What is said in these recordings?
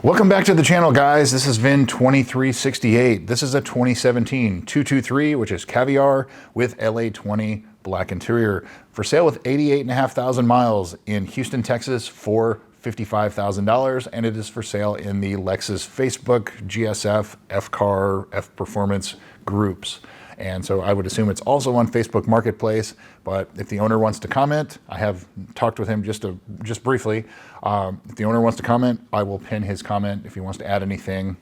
Welcome back to the channel, guys. This is VIN2368. This is a 2017 223, which is Caviar with LA20 black interior, for sale with 88,500 miles in Houston, Texas for $55,000, and it is for sale in the Lexus Facebook, GSF, FCAR, F Performance groups. And so I would assume it's also on Facebook Marketplace, but if the owner wants to comment, I have talked with him just briefly. If the owner wants to comment, I will pin his comment if he wants to add anything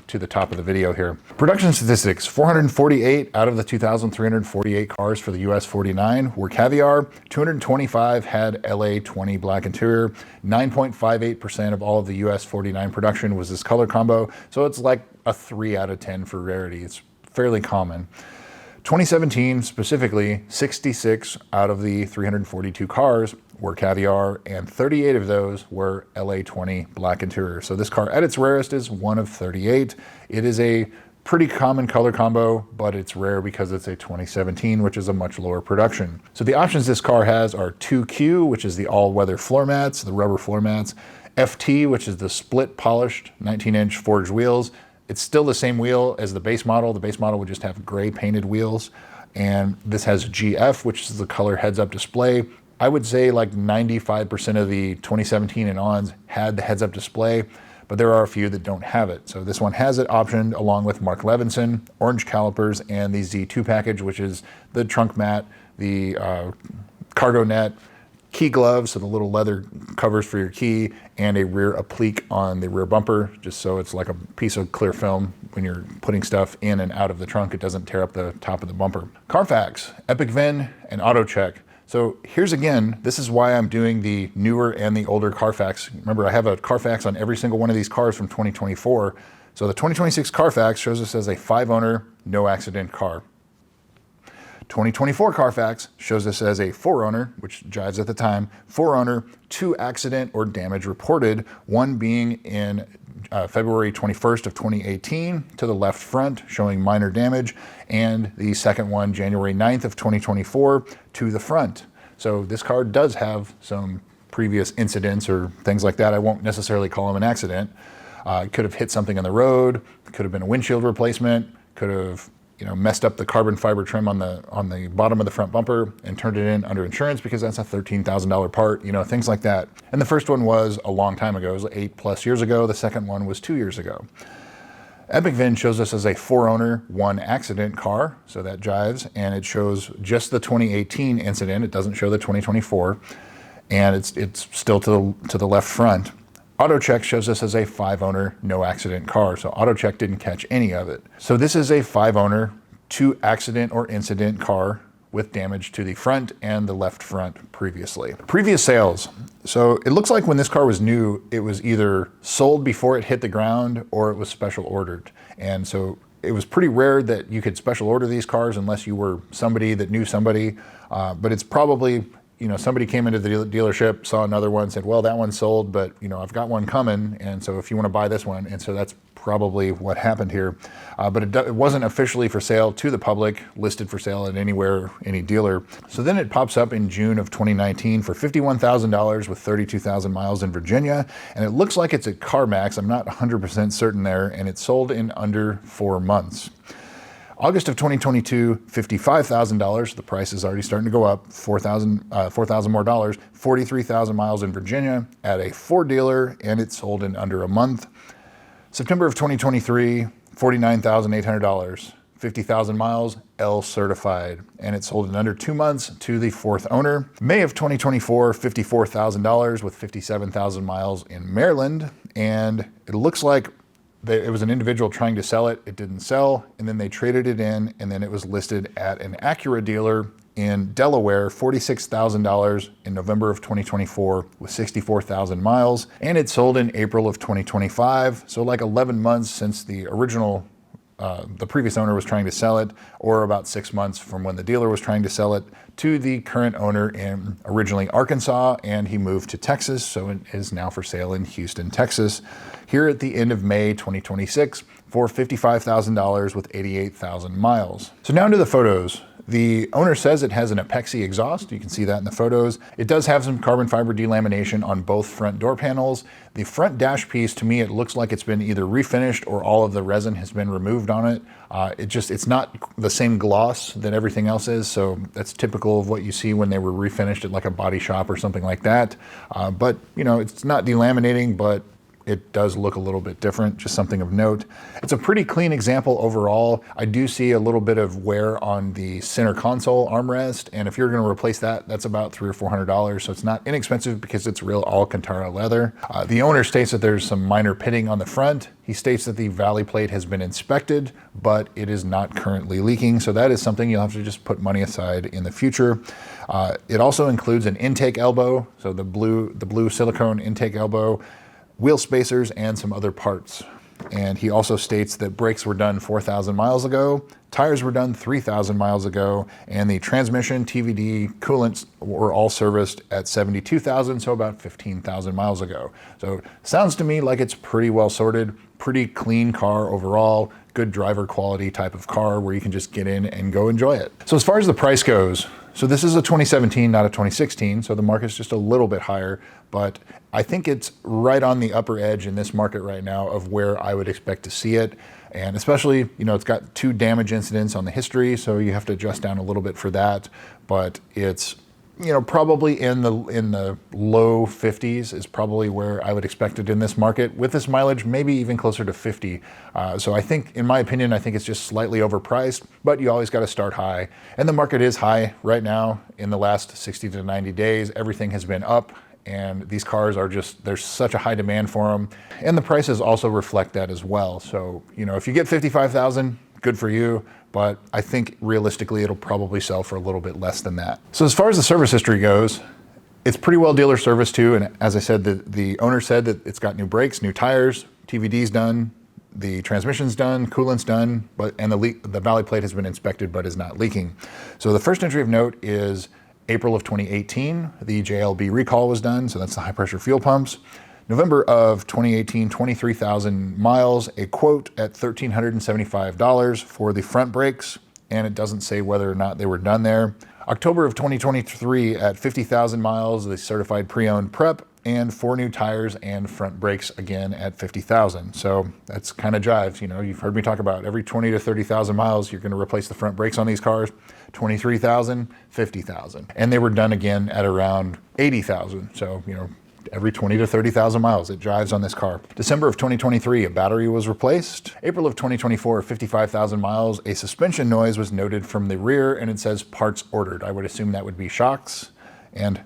to the top of the video here. Production statistics: 448 out of the 2,348 cars for the US 49 were Caviar, 225 had LA20 black interior, 9.58% of all of the US 49 production was this color combo, so it's like a 3 out of 10 for rarity. It's fairly common. 2017 specifically, 66 out of the 342 cars were Caviar, and 38 of those were LA20 black interior. So this car at its rarest is one of 38. It is a pretty common color combo, but it's rare because it's a 2017, which is a much lower production. So the options this car has are 2Q, which is the all-weather floor mats, the rubber floor mats, FT, which is the split polished 19-inch forged wheels. It's still the same wheel as the base model. The base model would just have gray painted wheels. And this has GF, which is the color heads-up display. I would say like 95% of the 2017 and ons had the heads-up display, but there are a few that don't have it. So this one has it optioned along with Mark Levinson, orange calipers, and the Z2 package, which is the trunk mat, the cargo net, key gloves, so the little leather covers for your key, and a rear applique on the rear bumper, just so it's like a piece of clear film when you're putting stuff in and out of the trunk. It doesn't tear up the top of the bumper. Carfax, Epic VIN, and Auto Check. So here's again, this is why I'm doing the newer and the older Carfax. Remember, I have a Carfax on every single one of these cars from 2024. So the 2026 Carfax shows us as a 5-owner, no accident car. 2024 Carfax shows this as a 4-owner, which jives at the time, 4-owner, 2 accident or damage reported, one being in February 21st of 2018 to the left front, showing minor damage, and the second one, January 9th of 2024 to the front. So this car does have some previous incidents or things like that. I won't necessarily call them an accident. It could have hit something on the road, could have been a windshield replacement, could have messed up the carbon fiber trim on the bottom of the front bumper and turned it in under insurance because that's a $13,000 part, things like that. And the first one was a long time ago, it was 8+ years ago. The second one was 2 years ago. Epic VIN shows us as a 4-owner, 1 accident car, so that jives, and it shows just the 2018 incident. It doesn't show the 2024, and it's still to the left front. Auto Check shows us as a 5-owner, no accident car. So Auto Check didn't catch any of it. So this is a 5-owner, 2 accident or incident car with damage to the front and the left front previously. Previous sales. So it looks like when this car was new, it was either sold before it hit the ground or it was special ordered. And so it was pretty rare that you could special order these cars unless you were somebody that knew somebody. But it's probably, somebody came into the dealership, saw another one, said, well, that one's sold, but I've got one coming, and so if you want to buy this one. And so that's probably what happened here. But it wasn't officially for sale to the public, listed for sale at any dealer. So then it pops up in June of 2019 for $51,000 with 32,000 miles in Virginia. And it looks like it's a CarMax. I'm not 100% certain there, and it's sold in under 4 months. August of 2022, $55,000. The price is already starting to go up, $4,000 more dollars, 43,000 miles in Virginia at a Ford dealer, and it's sold in under a month. September of 2023, $49,800, 50,000 miles, L certified, and it's sold in under 2 months to the 4th owner. May of 2024, $54,000 with 57,000 miles in Maryland, and it looks like it was an individual trying to sell it. It didn't sell, and then they traded it in, and then it was listed at an Acura dealer in Delaware, $46,000 in November of 2024 with 64,000 miles, and it sold in April of 2025. So like 11 months since the original, the previous owner was trying to sell it, or about 6 months from when the dealer was trying to sell it to the current owner in originally Arkansas, and he moved to Texas, so it is now for sale in Houston, Texas, here at the end of May 2026 for $55,000 with 88,000 miles. So now into the photos. The owner says it has an epoxy exhaust. You can see that in the photos. It does have some carbon fiber delamination on both front door panels. The front dash piece, to me, it looks like it's been either refinished or all of the resin has been removed on it. It's not the same gloss that everything else is, so that's typical of what you see when they were refinished at like a body shop or something like that. But you know, it's not delaminating, but it does look a little bit different, just something of note. It's a pretty clean example overall. I do see a little bit of wear on the center console armrest, and if you're gonna replace that, that's about $300 or $400, so it's not inexpensive because it's real Alcantara leather. The owner states that there's some minor pitting on the front. He states that the valley plate has been inspected, but it is not currently leaking, so that is something you'll have to just put money aside in the future. It also includes an intake elbow, so the blue silicone intake elbow, wheel spacers, and some other parts. And he also states that brakes were done 4,000 miles ago, tires were done 3,000 miles ago, and the transmission, TVD, coolants were all serviced at 72,000, so about 15,000 miles ago. So sounds to me like it's pretty well sorted, pretty clean car overall, good driver quality type of car where you can just get in and go enjoy it. So as far as the price goes, so this is a 2017, not a 2016, so the market's just a little bit higher, but I think it's right on the upper edge in this market right now of where I would expect to see it. And especially, you know, it's got 2 damage incidents on the history, so you have to adjust down a little bit for that, but it's, you know, probably in the low 50s is probably where I would expect it in this market. With this mileage, maybe even closer to 50. So I think, in my opinion, I think it's just slightly overpriced, but you always got to start high. And the market is high right now. In the last 60 to 90 days, everything has been up, and these cars are just, there's such a high demand for them. And the prices also reflect that as well. So, you know, if you get 55,000, good for you. But I think realistically, it'll probably sell for a little bit less than that. So as far as the service history goes, it's pretty well dealer service too. And as I said, the owner said that it's got new brakes, new tires, TVD's done, the transmission's done, coolant's done, and the valley plate has been inspected but is not leaking. So the first entry of note is April of 2018, the JLB recall was done. So that's the high pressure fuel pumps. November of 2018, 23,000 miles, a quote at $1,375 for the front brakes, and it doesn't say whether or not they were done there. October of 2023 at 50,000 miles, the certified pre-owned prep, and 4 new tires and front brakes again at 50,000. So that's kind of jives. You know, you've heard me talk about every 20 to 30,000 miles, you're going to replace the front brakes on these cars. 23,000, 50,000. And they were done again at around 80,000. So, you know, every 20 to 30,000 miles, it drives on this car. December of 2023, a battery was replaced. April of 2024, 55,000 miles, a suspension noise was noted from the rear, and it says parts ordered. I would assume that would be shocks. And,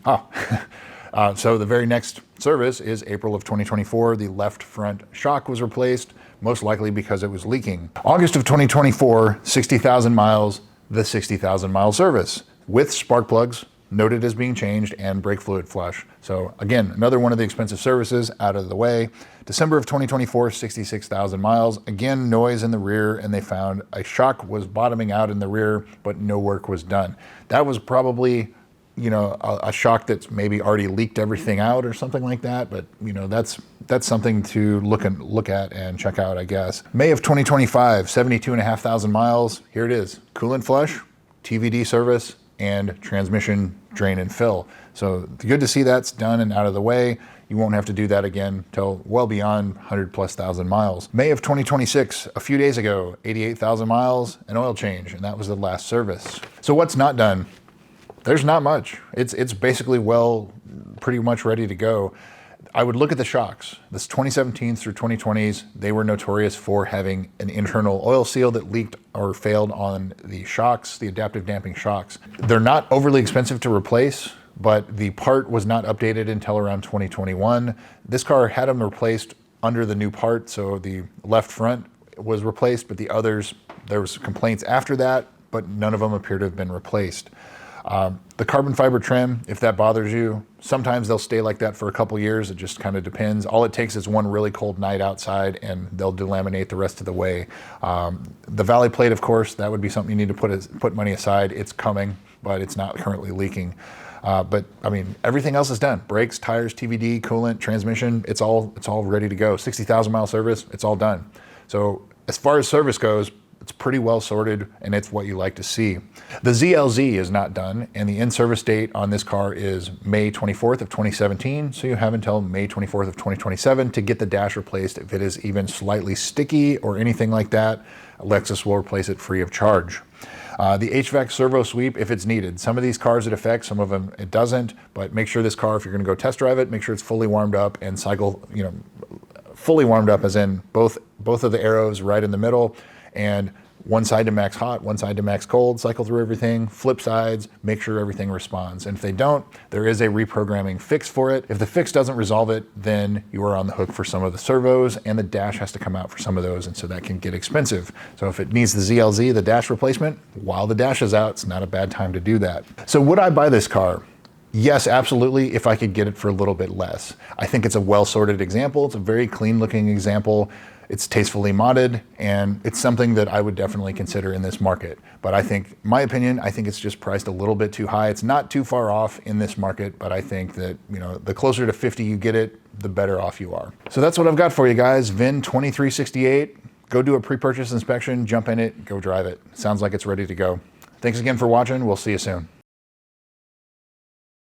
so the very next service is April of 2024. The left front shock was replaced, most likely because it was leaking. August of 2024, 60,000 miles, the 60,000 mile service with spark plugs noted as being changed and brake fluid flush. So again, another one of the expensive services out of the way. December of 2024, 66,000 miles. Again, noise in the rear, and they found a shock was bottoming out in the rear, but no work was done. That was probably, you know, a shock that's maybe already leaked everything out or something like that. But you know, that's something to look at and check out, I guess. May of 2025, 72,500 miles. Here it is, coolant flush, TVD service, and transmission drain and fill. So good to see that's done and out of the way. You won't have to do that again till well beyond 100,000+ miles. May of 2026, a few days ago, 88,000 miles, an oil change, and that was the last service. So what's not done? There's not much. It's basically pretty much ready to go. I would look at the shocks. This 2017 through 2020s, they were notorious for having an internal oil seal that leaked or failed on the shocks, the adaptive damping shocks. They're not overly expensive to replace, but the part was not updated until around 2021. This car had them replaced under the new part, so the left front was replaced, but the others, there was complaints after that, but none of them appear to have been replaced. The carbon fiber trim, if that bothers you, sometimes they'll stay like that for a couple years. It just kind of depends. All it takes is one really cold night outside and they'll delaminate the rest of the way. The valley plate, of course, that would be something you need to put money aside. It's coming, but it's not currently leaking. But I mean, everything else is done. Brakes, tires, TVD, coolant, transmission, it's all ready to go. 60,000 mile service, it's all done. So as far as service goes, It's pretty well sorted, and it's what you like to see. The ZLZ is not done, and the in-service date on this car is May 24th of 2017, so you have until May 24th of 2027 to get the dash replaced. If it is even slightly sticky or anything like that, Lexus will replace it free of charge. The HVAC servo sweep, if it's needed. Some of these cars it affects, some of them it doesn't, but make sure this car, if you're gonna go test drive it, make sure it's fully warmed up and cycle, fully warmed up as in both of the arrows right in the middle, and one side to max hot, one side to max cold, cycle through everything, flip sides, make sure everything responds. And if they don't, there is a reprogramming fix for it. If the fix doesn't resolve it, then you are on the hook for some of the servos, and the dash has to come out for some of those, and so that can get expensive. So if it needs the ZLZ, the dash replacement, while the dash is out, it's not a bad time to do that. So would I buy this car? Yes, absolutely, if I could get it for a little bit less. I think it's a well-sorted example. It's a very clean-looking example. It's tastefully modded, and it's something that I would definitely consider in this market. But I think, my opinion, I think it's just priced a little bit too high. It's not too far off in this market, but I think that, the closer to 50 you get it, the better off you are. So that's what I've got for you guys. VIN 2368. Go do a pre-purchase inspection, jump in it, go drive it. Sounds like it's ready to go. Thanks again for watching. We'll see you soon.